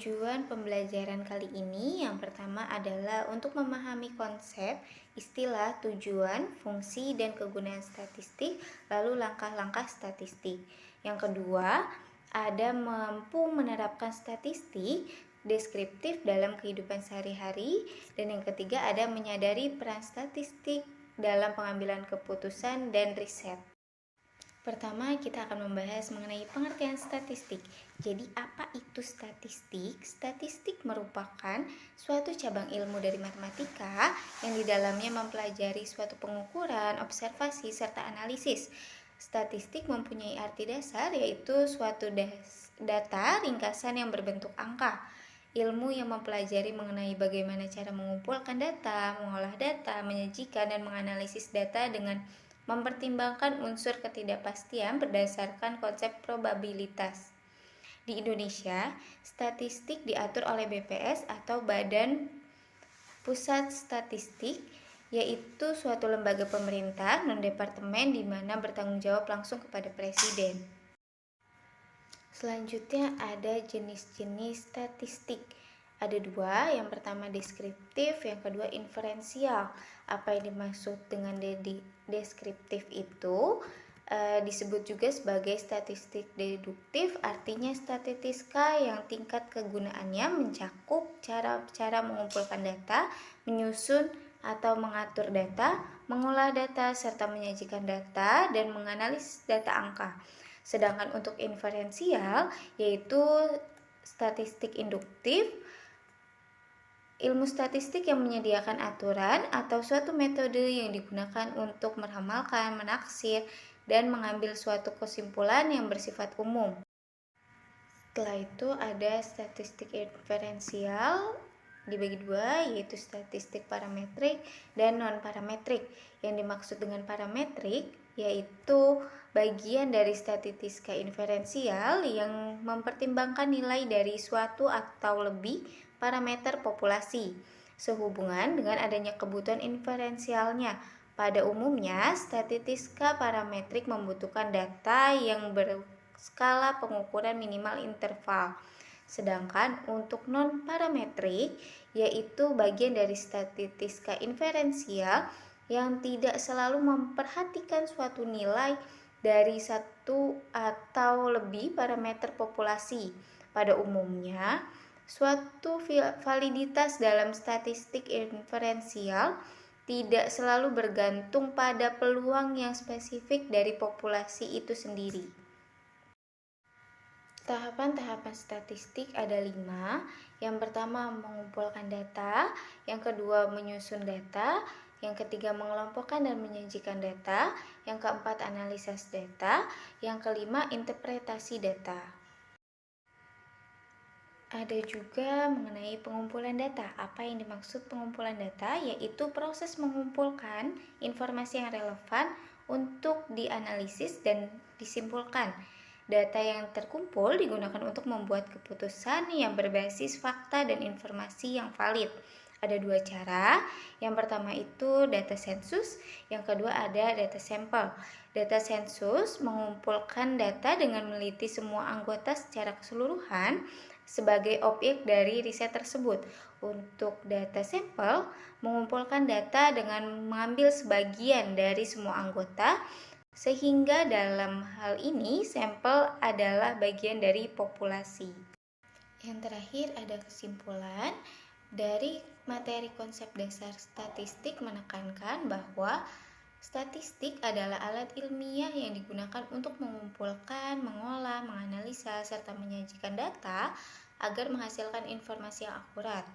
Tujuan pembelajaran kali ini yang pertama adalah untuk memahami konsep, istilah, tujuan, fungsi, dan kegunaan statistik, lalu langkah-langkah statistik. Yang kedua, ada mampu menerapkan statistik deskriptif dalam kehidupan sehari-hari, dan yang ketiga ada menyadari peran statistik dalam pengambilan keputusan dan riset. Pertama, kita akan membahas mengenai pengertian statistik. Jadi, apa itu statistik? Statistik merupakan suatu cabang ilmu dari matematika yang di dalamnya mempelajari suatu pengukuran, observasi, serta analisis. Statistik mempunyai arti dasar yaitu suatu data ringkasan yang berbentuk angka. Ilmu yang mempelajari mengenai bagaimana cara mengumpulkan data, mengolah data, menyajikan dan menganalisis data dengan mempertimbangkan unsur ketidakpastian berdasarkan konsep probabilitas. Di Indonesia, statistik diatur oleh BPS atau Badan Pusat Statistik, yaitu suatu lembaga pemerintah non-departemen di mana bertanggung jawab langsung kepada Presiden. Selanjutnya ada jenis-jenis statistik. Ada dua, yang pertama deskriptif, yang kedua inferensial. Apa yang dimaksud dengan deskriptif itu disebut juga sebagai statistik deduktif, artinya statistika yang tingkat kegunaannya mencakup cara-cara mengumpulkan data, menyusun atau mengatur data, mengolah data, serta menyajikan data dan menganalisis data angka. Sedangkan untuk inferensial yaitu statistik induktif, ilmu statistik yang menyediakan aturan atau suatu metode yang digunakan untuk meramalkan, menaksir, dan mengambil suatu kesimpulan yang bersifat umum. Setelah itu ada statistik inferensial dibagi dua, yaitu statistik parametrik dan non-parametrik. Yang dimaksud dengan parametrik yaitu bagian dari statistika inferensial yang mempertimbangkan nilai dari suatu atau lebih parameter populasi sehubungan dengan adanya kebutuhan inferensialnya. Pada umumnya, statistika parametrik membutuhkan data yang berskala pengukuran minimal interval. Sedangkan untuk non-parametrik yaitu bagian dari statistika inferensial yang tidak selalu memperhatikan suatu nilai dari satu atau lebih parameter populasi. Pada umumnya, suatu validitas dalam statistik inferensial tidak selalu bergantung pada peluang yang spesifik dari populasi itu sendiri. Tahapan-tahapan statistik ada 5. Yang pertama mengumpulkan data, yang kedua menyusun data, yang ketiga mengelompokkan dan menyajikan data, yang keempat analisis data, yang kelima interpretasi data. Ada juga mengenai pengumpulan data. Apa yang dimaksud pengumpulan data? Yaitu proses mengumpulkan informasi yang relevan untuk dianalisis dan disimpulkan. Data yang terkumpul digunakan untuk membuat keputusan yang berbasis fakta dan informasi yang valid. Ada dua cara. Yang pertama itu data sensus, yang kedua ada data sampel. Data sensus mengumpulkan data dengan meneliti semua anggota secara keseluruhan sebagai objek dari riset tersebut. Untuk data sampel, mengumpulkan data dengan mengambil sebagian dari semua anggota, sehingga dalam hal ini sampel adalah bagian dari populasi. Yang terakhir ada kesimpulan. Dari materi konsep dasar statistik menekankan bahwa statistik adalah alat ilmiah yang digunakan untuk mengumpulkan, mengolah, menganalisa, serta menyajikan data agar menghasilkan informasi yang akurat.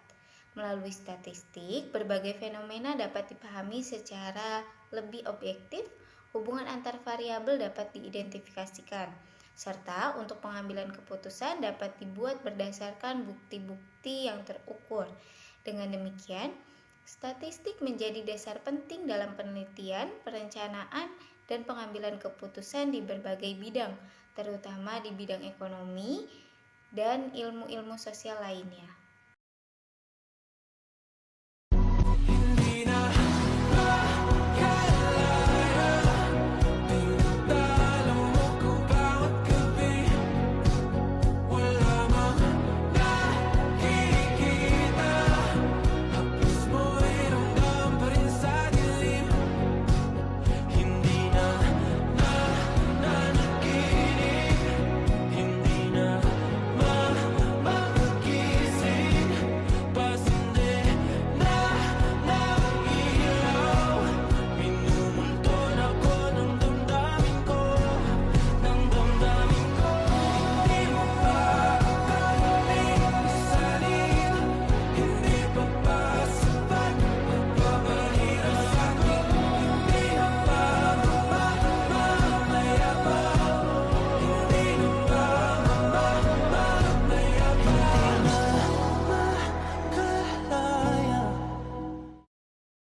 Melalui statistik, berbagai fenomena dapat dipahami secara lebih objektif, hubungan antar variabel dapat diidentifikasikan, serta untuk pengambilan keputusan dapat dibuat berdasarkan bukti-bukti yang terukur. Dengan demikian, statistik menjadi dasar penting dalam penelitian, perencanaan, dan pengambilan keputusan di berbagai bidang, terutama di bidang ekonomi dan ilmu-ilmu sosial lainnya.